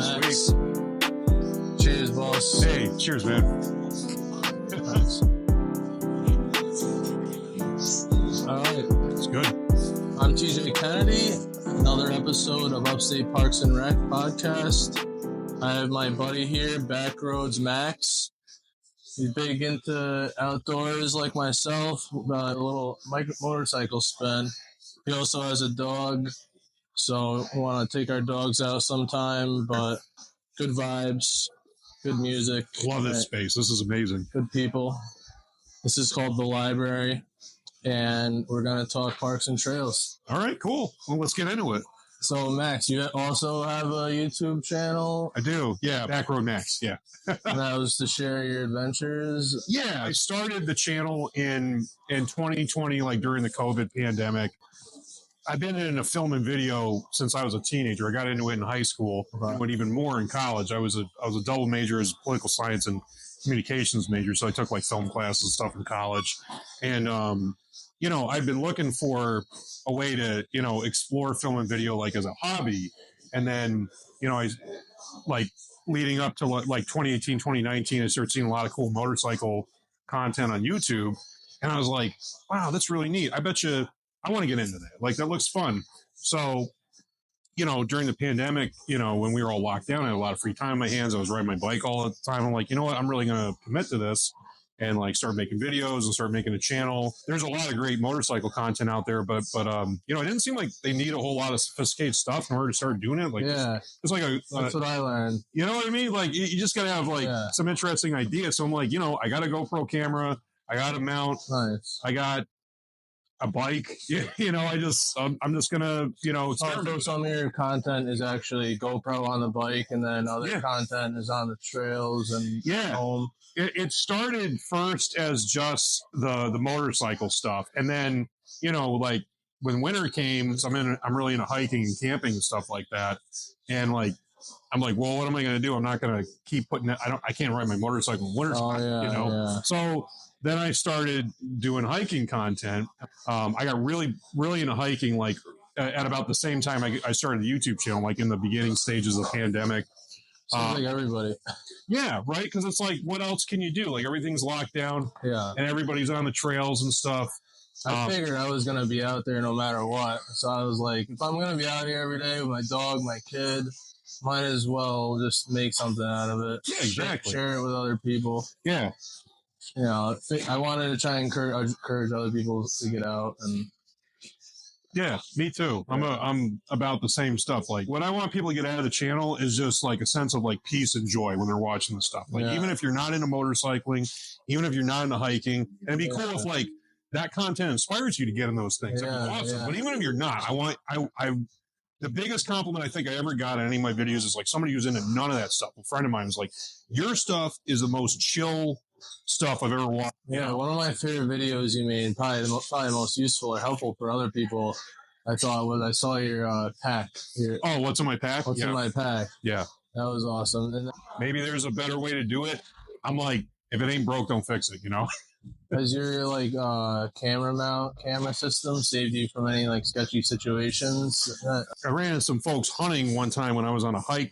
Max. Cheers, boss. Hey, cheers, man. Thanks. All right. It's good. I'm T.J. Kennedy. Another episode of Upstate Parks and Rec podcast. I have my buddy here, Backroads Max. He's big into outdoors like myself, a little motorcycle spin. He also has a dog, so we want to take our dogs out sometime, but good vibes, good music. Love this space. This is amazing. Good people. This is called The Library, and we're going to talk parks and trails. All right, cool. Well, let's get into it. So, Max, you also have a YouTube channel? I do. Yeah, Backroads Max. Yeah. And that was to share your adventures? Yeah, I started the channel in 2020, like during the COVID pandemic. I've been in a film and video since I was a teenager. I got into it in high school, but even more in college. I was a double major as political science and communications major, so I took like film classes and stuff in college. And I've been looking for a way to explore film and video like as a hobby. And then I like leading up to like 2018, 2019, I started seeing a lot of cool motorcycle content on YouTube, and I was like, wow, that's really neat. I bet you I want to get into that. Like, that looks fun. So, during the pandemic, when we were all locked down, I had a lot of free time on my hands. I was riding my bike all the time. I'm like, you know what? I'm really going to commit to this and like start making videos and start making a channel. There's a lot of great motorcycle content out there, but it didn't seem like they need a whole lot of sophisticated stuff in order to start doing it. Like, yeah, it's like that's what I learned. You know what I mean? Like, you just got to have like some interesting ideas. So I'm like, I got a GoPro camera. I got a mount. Nice. I got a bike, I'm just gonna, so some of your content is actually GoPro on the bike, and then other content is on the trails and home. It started first as just the motorcycle stuff, and then like when winter came, so I'm really into hiking and camping and stuff like that, and like I'm like, well, what am I gonna do? I'm not gonna keep putting I can't ride my motorcycle in winter time, so. Then I started doing hiking content. I got really, really into hiking, like at about the same time I started the YouTube channel, like in the beginning stages of the pandemic. Seems like everybody. Yeah, right? Because it's like, what else can you do? Like, everything's locked down. Yeah. And everybody's on the trails and stuff. I figured I was going to be out there no matter what. So I was like, if I'm going to be out here every day with my dog, my kid, might as well just make something out of it. Yeah, exactly. Share it with other people. Yeah. I wanted to try and encourage other people to get out, and me too. I'm about the same stuff. Like, what I want people to get out of the channel is just like a sense of like peace and joy when they're watching the stuff. Like, even if you're not into motorcycling, even if you're not into hiking, and it'd be cool if like that content inspires you to get in those things. That'd be awesome. But even if you're not, the biggest compliment I think I ever got on any of my videos is like somebody who's into none of that stuff. A friend of mine was like, your stuff is the most chill stuff I've ever watched. Yeah, one of my favorite videos you made, probably the most useful or helpful for other people, I thought was I saw your pack. What's in my pack? What's in my pack? Yeah. That was awesome. And maybe there's a better way to do it. I'm like, if it ain't broke, don't fix it, Has your like camera system saved you from any like sketchy situations? I ran into some folks hunting one time when I was on a hike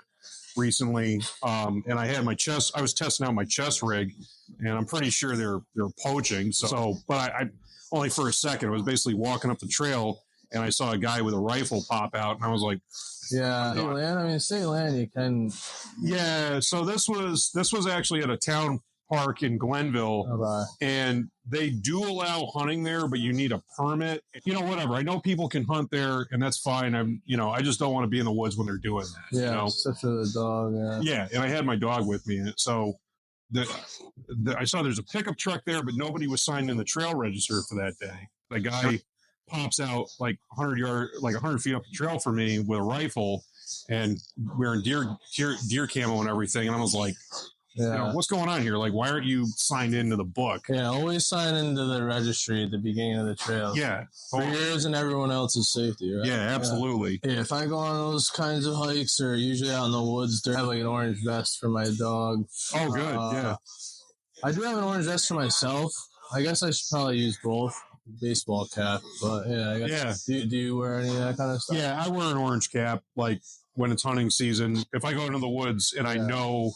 recently, and I had I was testing out my chest rig, and I'm pretty sure they're poaching. But I only for a second. I was basically walking up the trail, and I saw a guy with a rifle pop out, and I was like, state land, you can. Yeah. So this was actually at a town park in Glenville, and they do allow hunting there, but you need a permit. Whatever. I know people can hunt there, and that's fine. I just don't want to be in the woods when they're doing that. Yeah, especially the dog. Yeah, and I had my dog with me, so I saw there's a pickup truck there, but nobody was signed in the trail register for that day. The guy pops out like 100 feet up the trail for me with a rifle, and wearing deer camo and everything, and I was like, what's going on here? Like, why aren't you signed into the book? Yeah, always sign into the registry at the beginning of the trail. Yeah. For yours and everyone else's safety, right? Yeah, absolutely. Yeah, if I go on those kinds of hikes, or usually out in the woods, I have like an orange vest for my dog. Oh, good, yeah. I do have an orange vest for myself. I guess I should probably use both. Baseball cap, but I guess. Yeah. Do you wear any of that kind of stuff? Yeah, I wear an orange cap, like when it's hunting season, if I go into the woods and I know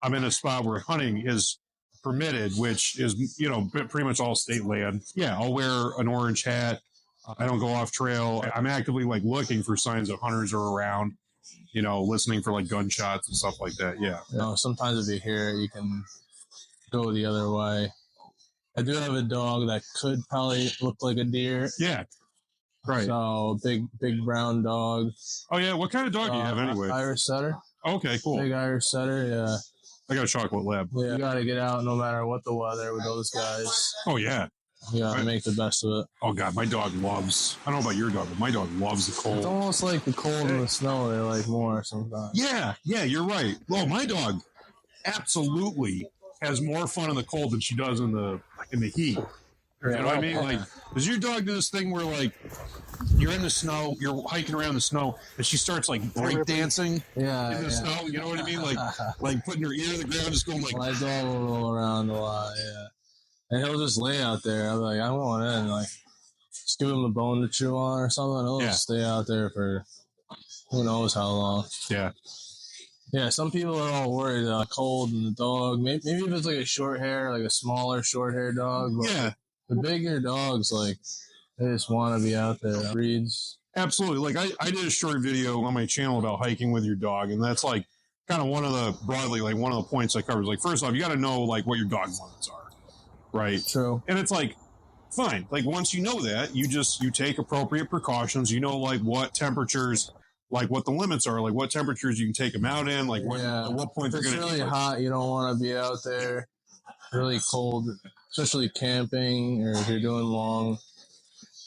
I'm in a spot where hunting is permitted, which is, you know, pretty much all state land. Yeah, I'll wear an orange hat. I don't go off trail. I'm actively like looking for signs that hunters are around, you know, listening for like gunshots and stuff like that. Yeah. You know, sometimes if you hear it, you can go the other way. I do have a dog that could probably look like a deer. Yeah. Right. So big brown dog. Oh yeah. What kind of dog do you have anyway? Irish setter. Okay, cool. Big Irish setter. Yeah. I got a chocolate lab. Yeah. You got to get out no matter what the weather with those guys. Oh yeah. You got to make the best of it. Oh god, my dog loves. I don't know about your dog, but my dog loves the cold. It's almost like the cold and the snow. They like more sometimes. Yeah. You're right. Well, my dog absolutely has more fun in the cold than she does in the heat. You know what I mean? Like, does your dog do this thing where like you're in the snow, you're hiking around the snow, and she starts like break dancing in the snow? You know what I mean? Like putting her ear to the ground, just going like. My dog will roll around a lot. Yeah, and he'll just lay out there. I'm like, I'm going in, like, just give him a bone to chew on or something. He'll just stay out there for who knows how long. Yeah. Yeah, some people are all worried cold and the dog. Maybe if it's like a short hair, like a smaller short hair dog. But the bigger dogs, like, they just want to be out there. Breeds. Absolutely. Like I did a short video on my channel about hiking with your dog, and that's like kind of one of the points I covered. Like, first off, you got to know like what your dog limits are, right? True. And it's like, fine. Like once you know that, you take appropriate precautions. You know, like what temperatures. Like what the limits are, like what temperatures you can take them out in, like at what point they're going to. If it's really hot, you don't want to be out there. Really cold, especially camping or if you're doing long.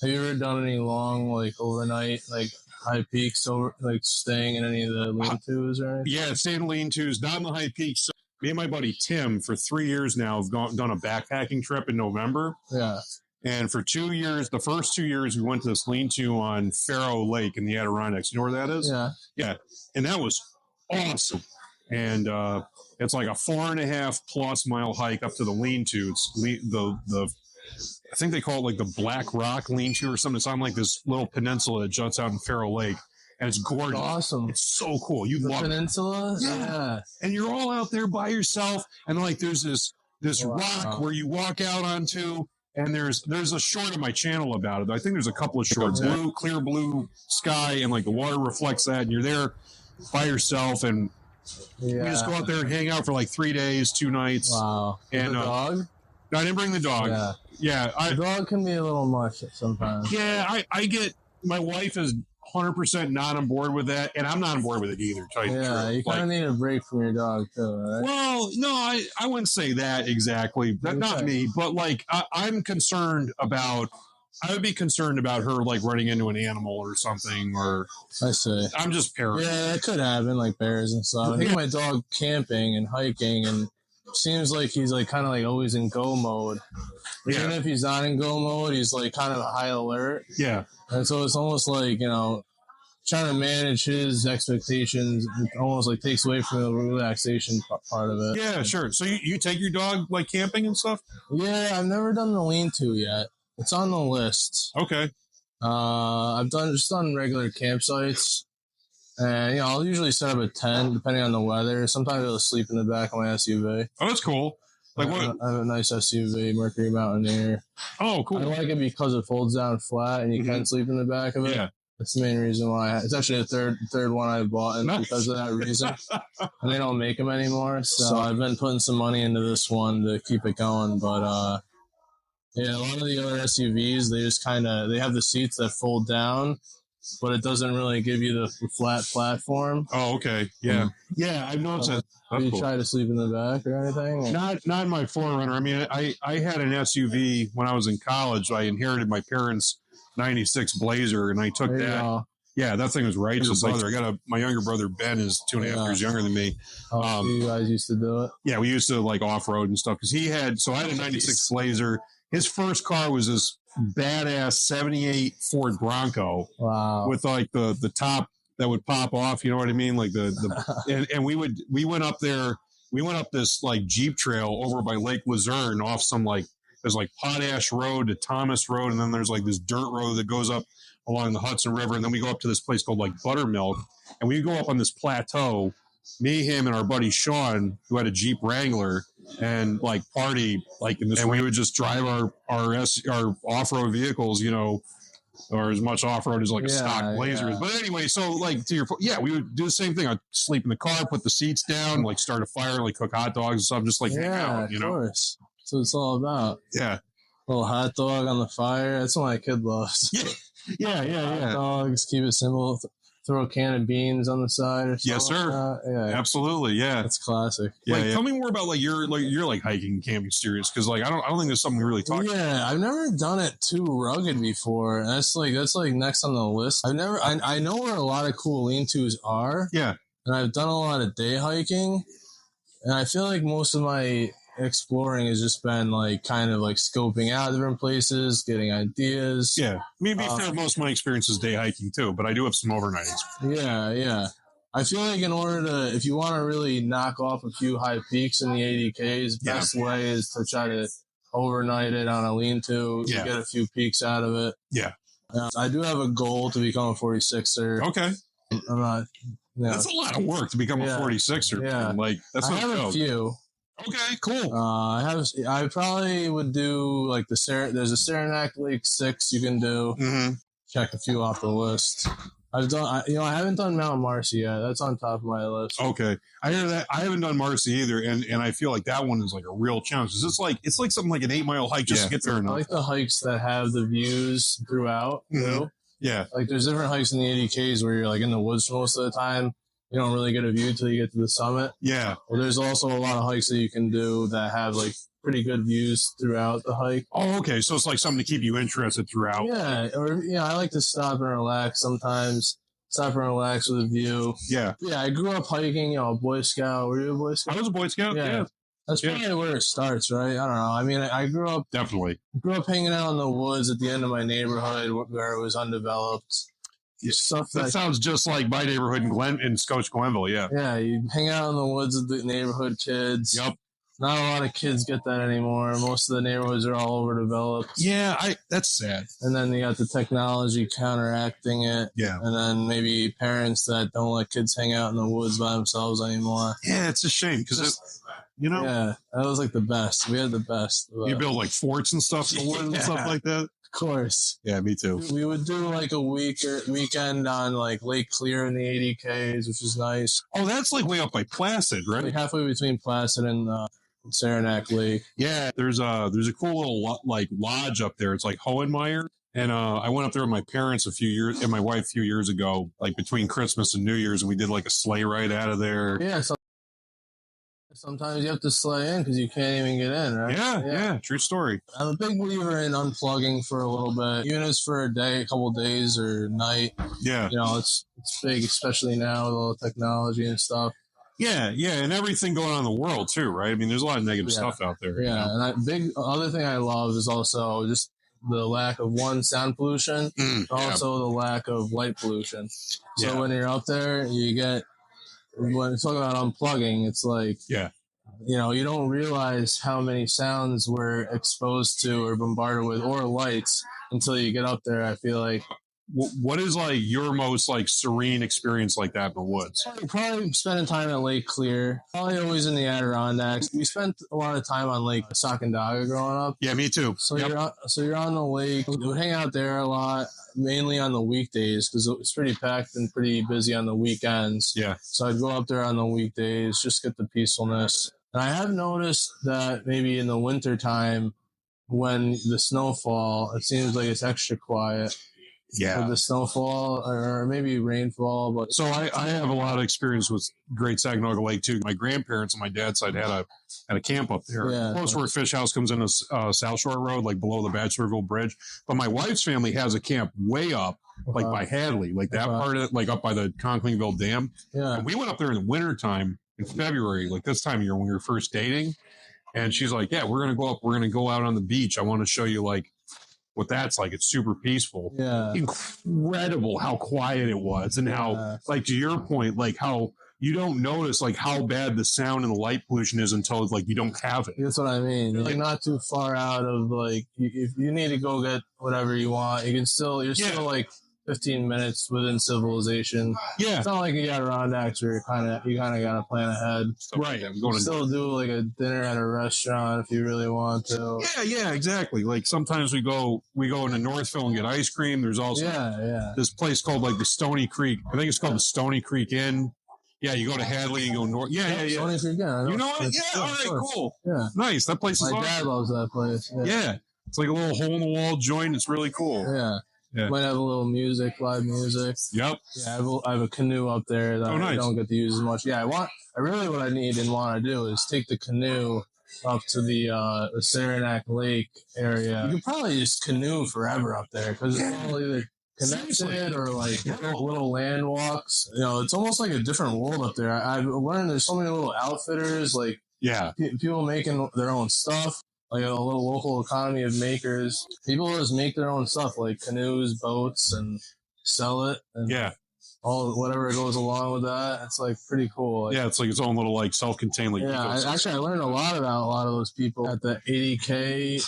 Have you ever done any long, like overnight, like high peaks, over like staying in any of the lean-tos or anything? Yeah, staying in lean-tos, not in the high peaks. So me and my buddy Tim, for 3 years now, have done a backpacking trip in November. Yeah. And for 2 years, the first 2 years, we went to this lean-to on Faro Lake in the Adirondacks. You know where that is? Yeah. Yeah. And that was awesome. And it's like a 4.5+ mile hike up to the lean-to. It's I think they call it like the Black Rock lean-to or something. It's on like this little peninsula that juts out in Faro Lake. And it's gorgeous. Awesome. It's so cool. You love peninsula? It. Yeah. And you're all out there by yourself. And like there's this rock where you walk out onto. And there's a short on my channel about it. I think there's a couple of shorts. Clear blue sky, and like the water reflects that. And you're there by yourself, and you just go out there and hang out for like 3 days, 2 nights. Wow. And the dog? No, I didn't bring the dog. Yeah. The dog can be a little much sometimes. Yeah, I get. My wife is 100% not on board with that, and I'm not on board with it either. You kind of need a break from your dog too, right? Well, no, I wouldn't say that exactly. Not me, but like I'm concerned about. I would be concerned about her like running into an animal or something. Or I see. I'm just paranoid. Yeah, it could happen, like bears and stuff. I think my dog camping and hiking and. Seems like he's like kind of like always in go mode. Even if he's not in go mode, he's like kind of high alert. Yeah. And so it's almost like, you know, trying to manage his expectations almost like takes away from the relaxation part of it. Yeah, sure. So you take your dog like camping and stuff? Yeah, I've never done the lean-to yet. It's on the list. Okay. I've done regular campsites. And, you know, I'll usually set up a tent, depending on the weather. Sometimes I'll sleep in the back of my SUV. Oh, that's cool. Like what? I have a nice SUV, Mercury Mountaineer. Oh, cool. I like it because it folds down flat and you can sleep in the back of it. Yeah. That's the main reason why. It's actually the third one I bought because of that reason. And they don't make them anymore. So I've been putting some money into this one to keep it going. But, yeah, a lot of the other SUVs, they have the seats that fold down. But it doesn't really give you the flat platform. Oh, okay. Yeah. Yeah, I've noticed that. Have you tried to sleep in the back or anything? Not in my 4Runner. I mean, I had an SUV when I was in college. I inherited my parents' 96 Blazer, and I took that. Yeah, that thing was righteous. My younger brother, Ben, is 2.5 years younger than me. You guys used to do it? Yeah, we used to like off-road and stuff. Because I had a 96 Blazer. His first car was this badass 78 Ford Bronco. Wow. With like the top that would pop off, you know what I mean? Like and we went up this like Jeep trail over by Lake Luzerne off some like there's like Potash Road to Thomas Road, and then there's like this dirt road that goes up along the Hudson River, and then we go up to this place called like Buttermilk, and we go up on this plateau. Me, him, and our buddy Sean, who had a Jeep Wrangler, and like party like in this. And we would just drive our off-road vehicles, you know, or as much off-road as like a stock Blazer is. But anyway, so like to your point, we would do the same thing. I'd sleep in the car, put the seats down, like start a fire, like cook hot dogs and stuff, just like hang out, you know. Of course. That's what it's all about. Yeah. A little hot dog on the fire. That's what my kid loves. Yeah. Hot dogs, keep it simple. Throw a can of beans on the side or something. Yes, sir. Yeah, absolutely. Yeah, that's classic. Yeah, Tell me more about like your hiking and camping series, because like I don't think there's something we really talk about. Yeah, I've never done it too rugged before. That's like next on the list. I know where a lot of cool lean-tos are. Yeah, and I've done a lot of day hiking, and I feel like most of my exploring has just been like kind of like scoping out different places, getting ideas. Yeah, maybe fair, most of my experience is day hiking too, but I do have some overnighting. Yeah. I feel like in order to, if you want to really knock off a few high peaks in the 80Ks, best way is to try to overnight it on a lean-to. You get a few peaks out of it. Yeah. I do have a goal to become a 46er. Okay. I'm not. That's a lot of work to become a 46er. Yeah. Like that's I have a few. Okay, cool. I probably would do like there's a Sacandaga Lake 6 you can do. Mm-hmm. Check a few off the list. I haven't done Mount Marcy yet. That's on top of my list. Okay. I hear that. I haven't done Marcy either. And I feel like that one is like a real challenge. It's like something like an 8-mile hike just to get there. I like the hikes that have the views throughout. Mm-hmm. Yeah. Like there's different hikes in the 80Ks where you're like in the woods for most of the time. You don't really get a view till you get to the summit. Yeah. Well, there's also a lot of hikes that you can do that have like pretty good views throughout the hike. Oh, okay. So it's like something to keep you interested throughout. Yeah. Or, I like to stop and relax sometimes. Stop and relax with a view. Yeah. Yeah. I grew up hiking, a Boy Scout. Were you a Boy Scout? I was a Boy Scout. Yeah. That's probably where it starts, right? I don't know. I mean, I grew up hanging out in the woods at the end of my neighborhood where it was undeveloped. Stuff that sounds just like my neighborhood in Scotch Glenville. Yeah, you hang out in the woods with the neighborhood kids. Yep. Not a lot of kids get that anymore. Most of the neighborhoods are all overdeveloped. Yeah, that's sad. And then you got the technology counteracting it. Yeah. And then maybe parents that don't let kids hang out in the woods by themselves anymore. Yeah, it's a shame because Yeah, that was like the best. We had the best. You build like forts and stuff in the woods and stuff like that. Of course. Yeah, me too. We would do like a weekend on like Lake Clear in the 80Ks, which is nice. Oh, that's like way up by Placid, right? Like halfway between Placid and Sacandaga Lake. Yeah, there's a cool little like lodge up there. It's like Hohenmeyer. And I went up there with my parents and my wife a few years ago, like between Christmas and New Year's, and we did like a sleigh ride out of there. Yeah, sometimes you have to sleigh in because you can't even get in, right? Yeah, true story. I'm a big believer in unplugging for a little bit, even if it's for a day, a couple of days, or night. Yeah. It's big, especially now with all the technology and stuff. Yeah, and everything going on in the world too, right? I mean, there's a lot of negative stuff out there. Yeah, and big other thing I love is also just the lack of sound pollution, also the lack of light pollution. So when you're up there, when you talk about unplugging, it's like, you don't realize how many sounds we're exposed to or bombarded with or lights until you get up there. I feel like. What is like your most like serene experience like that in the woods? Probably spending time at Lake Clear. Probably always in the Adirondacks. We spent a lot of time on Lake Sacandaga growing up. Yeah, me too. So you're on the lake. We would hang out there a lot, mainly on the weekdays because it was pretty packed and pretty busy on the weekends. Yeah. So I'd go up there on the weekdays, just get the peacefulness. And I have noticed that maybe in the wintertime, when the snowfall, it seems like it's extra quiet. Yeah, for the snowfall or maybe rainfall. But so I have a lot of experience with Great Sacandaga Lake too. My grandparents on my dad's side had a camp up there, close where Fish House comes into South Shore Road, like below the Bachelorville Bridge. But my wife's family has a camp way up, like by Hadley, like that part of it, like up by the Conklingville Dam. Yeah, and we went up there in the wintertime in February, like this time of year when we were first dating. And she's like, "Yeah, we're gonna go up. We're gonna go out on the beach. I want to show you like." What that's like. It's super peaceful. Yeah. Incredible how quiet it was and how, like, to your point, like how you don't notice like how bad the sound and the light pollution is until like you don't have it. That's what I mean. You're like not too far out of like, if you need to go get whatever you want, you're still like 15 minutes within civilization. Yeah. It's not like the Adirondacks where you kind of got to plan ahead. Right. You still do like a dinner at a restaurant if you really want to. Yeah, exactly. Like sometimes we go into Northville and get ice cream. There's also this place called like the Stony Creek. I think it's called the Stony Creek Inn. Yeah, you go to Hadley and go north. Yeah. Stony Creek Inn. You know it? Yeah, all right, cool. Yeah. Nice. That place is awesome. My dad loves that place. Yeah. It's like a little hole-in-the-wall joint. It's really cool. Yeah. Might have a little live music. Yep. Yeah, I have a canoe up there that I don't get to use as much. Yeah, what I need and want to do is take the canoe up to the Sacandaga Lake area. You can probably just canoe forever up there because it's all either connected or like little land walks. You know, it's almost like a different world up there. I've learned there's so many little outfitters, like people making their own stuff. Like a little local economy of makers. People just make their own stuff, like canoes, boats, and sell it. And all whatever goes along with that. It's like pretty cool. Like, it's like its own little like self-contained. Like I learned a lot about a lot of those people at the 80K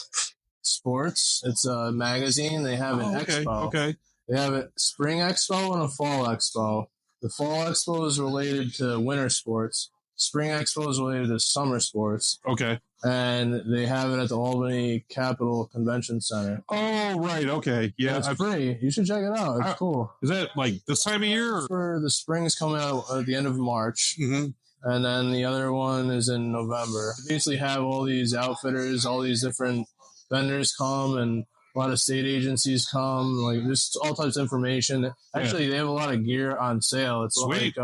Sports. It's a magazine. They have an expo. Okay. They have a spring expo and a fall expo. The fall expo is related to winter sports. Spring expo is related to summer sports. Okay. And they have it at the Albany Capitol Convention Center. Oh, right. Okay. Yeah. It's free. You should check it out. It's cool. Is that like this time of year? For the spring's coming out at the end of March. Mm-hmm. And then the other one is in November. They basically have all these outfitters, all these different vendors come, and a lot of state agencies come. Like, just all types of information. Actually, they have a lot of gear on sale. It's like...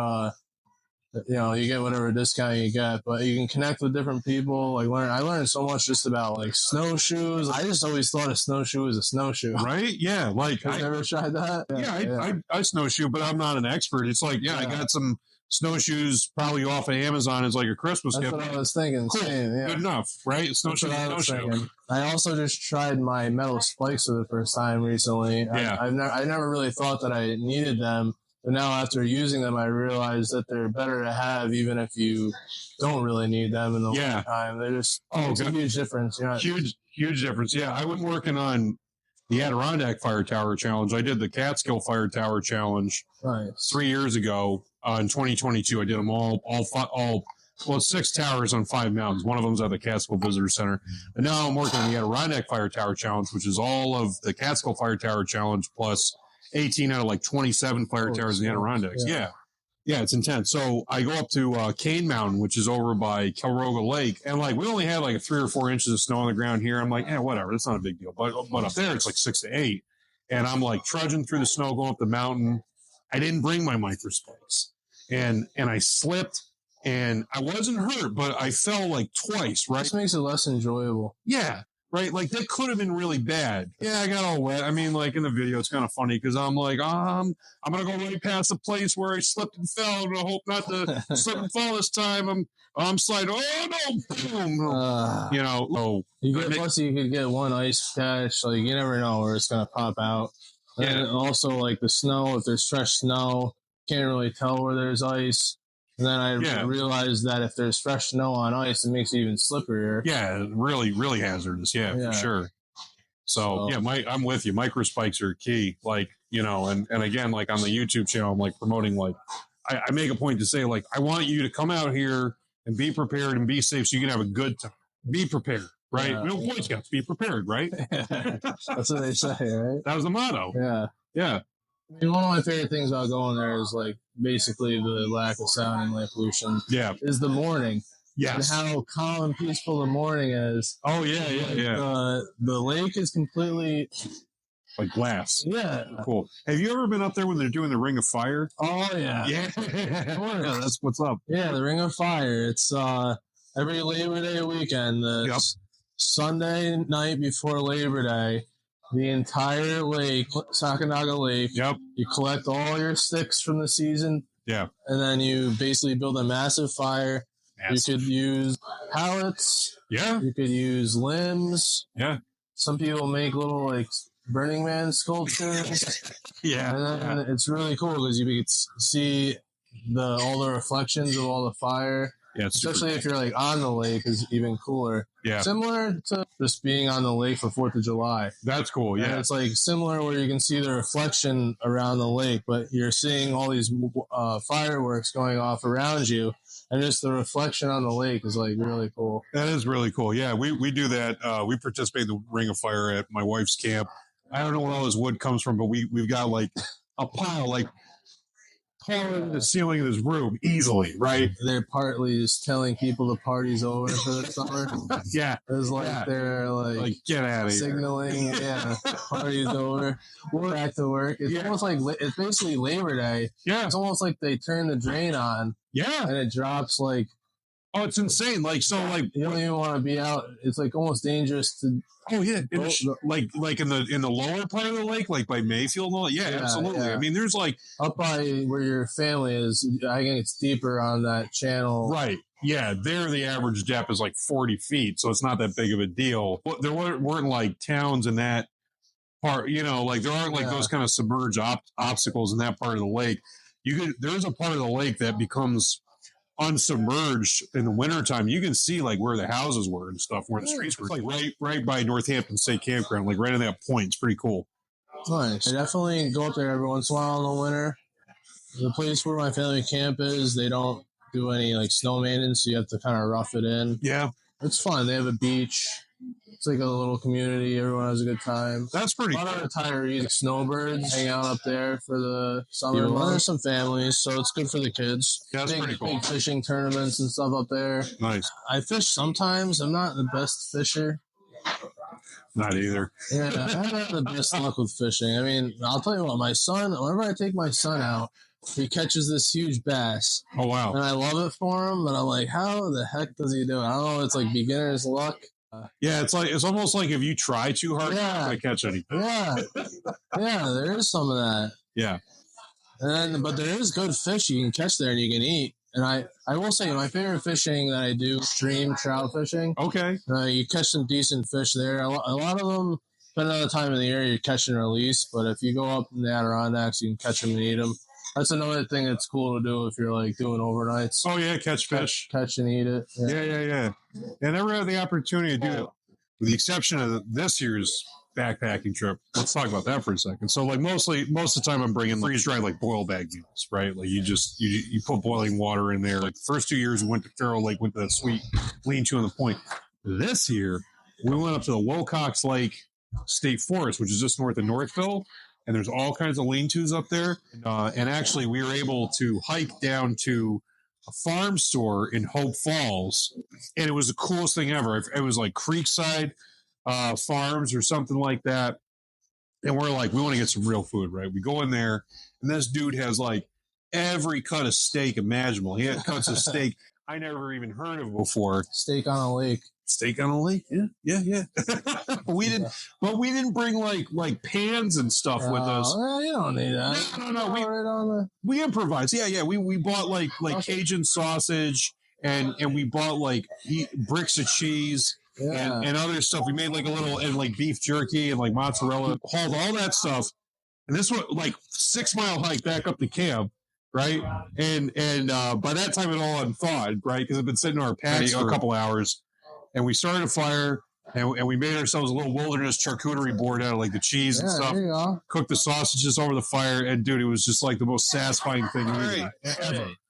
you know, you get whatever discount you get, but you can connect with different people. Like, I learned so much just about like snowshoes. I just always thought a snowshoe was a snowshoe. Right? Yeah. Like, I never tried that. I snowshoe, but I'm not an expert. It's like, I got some snowshoes probably off of Amazon as like a Christmas gift. That's what I was thinking. Cool. Good enough, right? Snowshoe. I also just tried my metal spikes for the first time recently. I never really thought that I needed them. But now after using them, I realize that they're better to have even if you don't really need them in the winter time. They're just it's a huge difference. Yeah. Huge difference. Yeah, I was working on the Adirondack Fire Tower Challenge. I did the Catskill Fire Tower Challenge 3 years ago in 2022. I did them all 6 towers on 5 mountains. One of them's at the Catskill Visitor Center. And now I'm working on the Adirondack Fire Tower Challenge, which is all of the Catskill Fire Tower Challenge plus 18 out of like 27 fire towers in the Adirondacks. Yeah, it's intense. So I go up to Cane Mountain, which is over by Sacandaga Lake, and like we only had like 3 or 4 inches of snow on the ground here. I'm like, whatever, that's not a big deal. But up there, it's like 6 to 8, and I'm like trudging through the snow, going up the mountain. I didn't bring my microspikes, and I slipped, and I wasn't hurt, but I fell like twice. Right, this makes it less enjoyable. Yeah. Right, like that could have been really bad. Yeah, I got all wet. I mean, like in the video, it's kind of funny because I'm like, I'm gonna go right past the place where I slipped and fell, and I hope not to slip and fall this time. I'm sliding. Oh no! Boom! You know, plus you could get one ice patch. Like you never know where it's gonna pop out. And also, like the snow, if there's fresh snow, can't really tell where there's ice. And then I realized that if there's fresh snow on ice, it makes it even slipperier. Yeah, really, really hazardous. Yeah, for sure. So I'm with you. Microspikes are key. Like, you know, and again, like on the YouTube channel, I'm like promoting, like, I make a point to say, like, I want you to come out here and be prepared and be safe so you can have a good time. Be prepared, right? Yeah. Boy Scouts, be prepared, right? That's what they say, right? That was the motto. Yeah. Yeah. I mean, one of my favorite things about going there is like basically the lack of sound and light pollution. Yeah. Is the morning. Yes. And how calm and peaceful the morning is. Oh, yeah. The lake is completely... like glass. Yeah. Cool. Have you ever been up there when they're doing the Ring of Fire? Oh, yeah. Yeah. That's what's up. Yeah, the Ring of Fire. It's every Labor Day weekend. Sunday night before Labor Day. The entire lake, Sacandaga Lake. Yep. You collect all your sticks from the season. Yeah. And then you basically build a massive fire. You could use pallets. Yeah. You could use limbs. Yeah. Some people make little like Burning Man sculptures. Yeah. And it's really cool because you can see all the reflections of all the fire. Yeah, it's especially if you're like on the lake is even cooler. Yeah. Similar to just being on the lake for 4th of July. That's cool, yeah. And it's like similar where you can see the reflection around the lake, but you're seeing all these fireworks going off around you, and just the reflection on the lake is like really cool. That is really cool. Yeah, we do that. We participate in the Ring of Fire at my wife's camp. I don't know where all this wood comes from, but we've got like a pile like taller than the ceiling of this room easily, right? They're partly just telling people the party's over for the summer. Yeah. It's like they're like get out of here. Signaling, party's over. We're back to work. It's almost like, it's basically Labor Day. Yeah. It's almost like they turn the drain on. Yeah. And it drops like, oh, it's insane. Like, so like, you don't even want to be out. It's like almost dangerous to. Oh yeah, like in the lower part of the lake, like by Mayfield and all that. Yeah, absolutely. Yeah. I mean, there's like up by where your family is. I think it's deeper on that channel. Right. Yeah, there the average depth is like 40 feet, so it's not that big of a deal. There weren't like towns in that part, like there aren't like those kind of submerged obstacles in that part of the lake. There's a part of the lake that becomes unsubmerged in the wintertime. You can see like where the houses were and stuff, where the streets were. It's like right by Northampton State Campground, like right on that point. It's pretty cool. Nice. I definitely go up there every once in a while in the winter. The place where my family camp is, they don't do any like snow maintenance, so you have to kind of rough it in. Yeah. It's fun. They have a beach. It's like a little community. Everyone has a good time. That's pretty cool. A lot of retirees, snowbirds, hang out up there for the summer. There's some families, so it's good for the kids. Yeah, that's pretty cool. Big fishing tournaments and stuff up there. Nice. I fish sometimes. I'm not the best fisher. Not either. Yeah, I haven't had the best luck with fishing. I mean, I'll tell you what, my son, whenever I take my son out, he catches this huge bass. Oh, wow. And I love it for him, but I'm like, how the heck does he do it? I don't know. It's like beginner's luck. Yeah, it's almost like if you try too hard, you're not going to catch anything. Yeah. Yeah, there is some of that. Yeah. But there is good fish you can catch there and you can eat. And I will say my favorite fishing that I do, stream trout fishing. Okay. You catch some decent fish there. A lot of them, depending on the time of the year, you catch and release. But if you go up in the Adirondacks, you can catch them and eat them. That's another thing that's cool to do if you're like doing overnights. Oh yeah, catch fish. Catch and eat it. Yeah. I never had the opportunity to do it, with the exception of this year's backpacking trip. Let's talk about that for a second. So like most of the time I'm bringing freeze dried like boil bag meals, right? Like you put boiling water in there. Like the first 2 years we went to Carroll Lake, went to that sweet lean-to on the point. This year we went up to the Wilcox Lake State Forest, which is just north of Northville. And there's all kinds of lean-tos up there. And actually, we were able to hike down to a farm store in Hope Falls. And it was the coolest thing ever. It was like Creekside Farms or something like that. And we're like, we want to get some real food, right? We go in there, and this dude has like every cut of steak imaginable. He had cuts of steak I never even heard of before. Steak on a lake. Steak on a lake, yeah. But we didn't bring like pans and stuff with us. You don't need that. No. We improvised. Yeah. We bought like Cajun sausage and we bought like bricks of cheese and other stuff. We made like a little and like beef jerky and like mozzarella. Hauled all that stuff, and this was like 6 mile hike back up to camp. Right, and by that time it all unthawed, right, because it'd been sitting in our patio for a couple hours. And we started a fire, and we made ourselves a little wilderness charcuterie board out of like the cheese and stuff. There you go. Cooked the sausages over the fire, and dude, it was just like the most satisfying thing ever.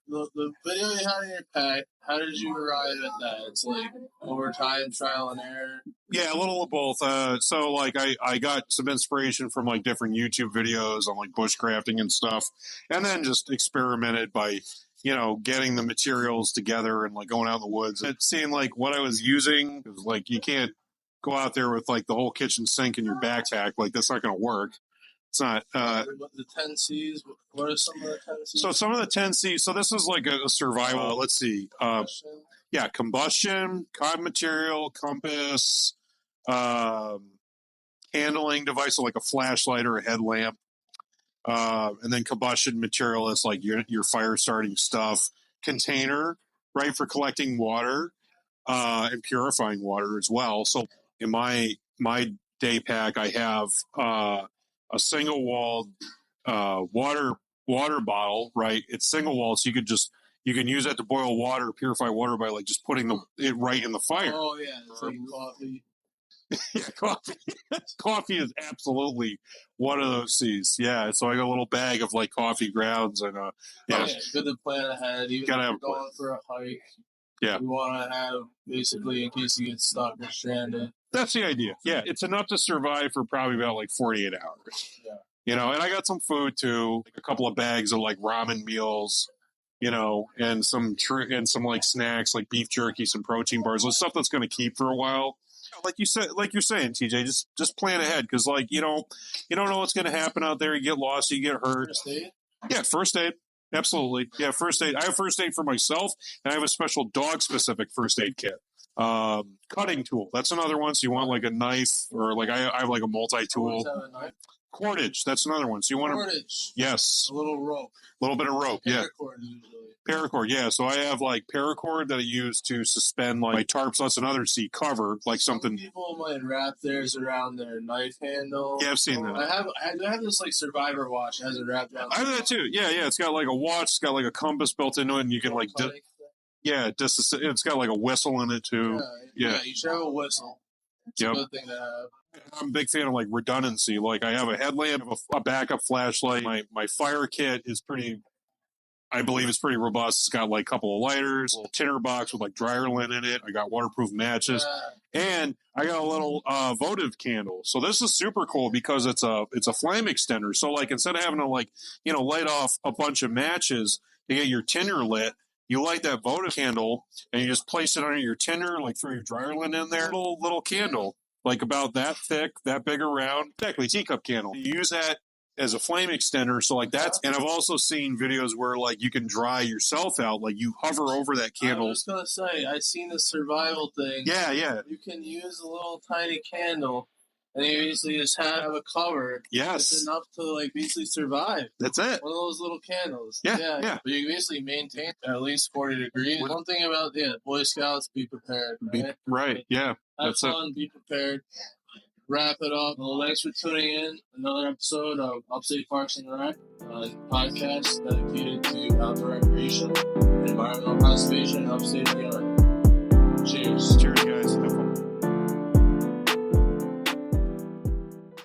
The video you had in your pack, how did you arrive at that? It's like over time, trial and error. Yeah, a little of both. So like I got some inspiration from like different YouTube videos on like bushcrafting and stuff, and then just experimented by getting the materials together and like going out in the woods and seeing like what I was using. It was like, you can't go out there with like the whole kitchen sink in your backpack. Like that's not going to work. It's not. The 10 C's, what are some of the 10 C's? So some of the 10 C's, so this is like a survival. Let's see. Combustion, cotton material, compass, handling device, so like a flashlight or a headlamp. And then combustion material is like your fire starting stuff, container, right, for collecting water, and purifying water as well. So in my day pack, I have a single walled water bottle, right? It's single walled, so you could just you can use that to boil water, purify water by like just putting it right in the fire. Oh yeah, it's like coffee. Yeah, coffee. Coffee is absolutely one of those C's. Yeah, so I got a little bag of like coffee grounds and yeah, good to plan ahead. Even gotta if have you're going for a hike. Yeah, you want to have basically in case you get stuck or stranded. That's the idea. Yeah, it's enough to survive for probably about like 48 hours. Yeah. You know, and I got some food too, like a couple of bags of like ramen meals, you know, and some like snacks like beef jerky, some protein bars, the stuff that's going to keep for a while. Like you said, like you're saying, TJ, just plan ahead because like you don't know what's going to happen out there. You get lost, you get hurt. First aid? Yeah, first aid. Absolutely. Yeah, first aid. I have first aid for myself, and I have a special dog-specific first aid kit. Cutting tool. That's another one. So you want like a knife or like I have like a multi-tool. Cordage. That's another one. So you want cordage. Yes. A little rope. A little bit of rope. Yeah. Paracord usually. Paracord. Yeah. So I have like paracord that I use to suspend like my tarps. That's another C cover, like something. Some people might wrap theirs around their knife handle. Yeah, I've seen that. I have this like survivor watch that has it wrapped around. I have that too. Yeah, yeah. It's got like a watch. It's got like a compass built into it, and you can like. It's got like a whistle in it too. Yeah. You should have a whistle. It's a good thing to have. I'm a big fan of like redundancy. Like I have a headlamp, a backup flashlight. My fire kit is I believe it's pretty robust. It's got like a couple of lighters, a little tinner box with like dryer lint in it. I got waterproof matches, and I got a little votive candle. So this is super cool because it's a flame extender. So like instead of having to like light off a bunch of matches to get your tinder lit, you light that votive candle and you just place it under your tinder, like throw your dryer lint in there. Little candle. Like about that thick, that big around, exactly, teacup candle. You use that as a flame extender. So like that's, and I've also seen videos where like you can dry yourself out. Like you hover over that candle. I was going to say, I've seen the survival thing. Yeah, yeah. You can use a little tiny candle and you basically just have a cover. Yes. It's enough to like basically survive. That's it. One of those little candles. Yeah. But you can basically maintain at least 40 degrees. One thing about, Boy Scouts, be prepared. Right, yeah. Have fun, be prepared. Wrap it up. Well, thanks for tuning in. Another episode of Upstate Parks and Rec, a podcast dedicated to outdoor recreation, environmental conservation in upstate New York.